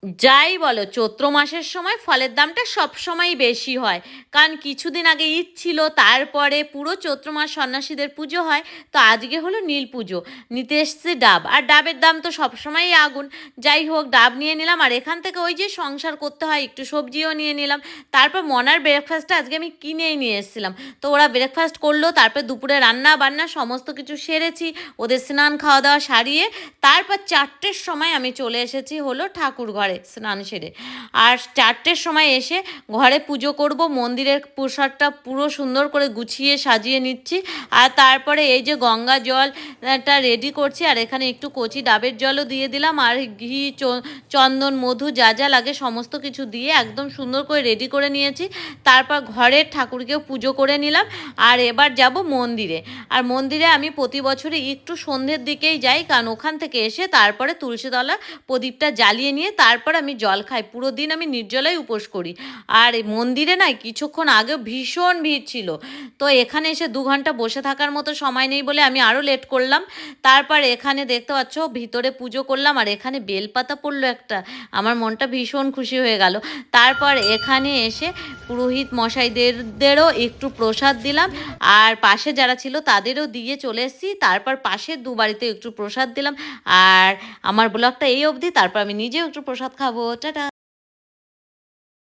যাই বলো চৈত্র মাসের সময় ফলের দামটা সবসময়ই বেশি হয়। কারণ কিছুদিন আগে ঈদ ছিল, তারপরে পুরো চৈত্র মাস সন্ন্যাসীদের পুজো হয়। তো আজকে হলো নীল পুজো, নিতে এসেছি ডাব, আর ডাবের দাম তো সবসময়ই আগুন। যাই হোক, ডাব নিয়ে নিলাম, আর এখান থেকে ওই যে সংসার করতে হয় একটু সবজিও নিয়ে নিলাম। তারপর মনার ব্রেকফাস্টটা আজকে আমি কিনেই নিয়ে এসেছিলাম। তো ওরা ব্রেকফাস্ট করলো, তারপর দুপুরে রান্না বান্না সমস্ত কিছু সেরেছি, ওদের স্নান খাওয়া দাওয়া সারিয়ে তারপর 4টের সময় আমি চলে এসেছি হলো ঠাকুর ঘরে স্নান সেরে। আর 4টের সময় এসে ঘরে পুজো করব, মন্দিরের প্রসাদটা পুরো সুন্দর করে গুছিয়ে সাজিয়ে নিচ্ছি। আর তারপরে এই যে গঙ্গা জলটা রেডি করছি, আর এখানে একটু কচি ডাবের জলও দিয়ে দিলাম, আর ঘি চন্দন মধু যা যা লাগে সমস্ত কিছু দিয়ে একদম সুন্দর করে রেডি করে নিয়েছি। তারপর ঘরের ঠাকুরকেও পুজো করে নিলাম। আর এবার যাব মন্দিরে। আর মন্দিরে আমি প্রতি বছরই একটু সন্ধ্যের দিকেই যাই, কারণ ওখান থেকে এসে তারপরে তুলসীতলা প্রদীপটা জ্বালিয়ে নিয়ে তারপর আমি জল খাই। পুরো দিন আমি নির্জলাই উপোস করি। আর এই মন্দিরে না কিছুক্ষণ আগেও ভীষণ ভিড় ছিল। তো এখানে এসে 2 ঘন্টা বসে থাকার মতো সময় নেই বলে আমি আরও লেট করলাম। তারপর এখানে দেখতে পাচ্ছ ভিতরে পুজো করলাম, আর এখানে বেলপাতা পড়লো একটা, আমার মনটা ভীষণ খুশি হয়ে গেল। তারপর এখানে এসে পুরোহিত মশাইদেরও একটু প্রসাদ দিলাম, আর পাশে যারা ছিল তাদেরও দিয়ে চলে এসেছি। তারপর পাশের বাড়িতে একটু প্রসাদ দিলাম। আর আমার ব্লগটা এই অবধি, তারপর আমি নিজেও একটু প্রসাদ খাবো। টাটা।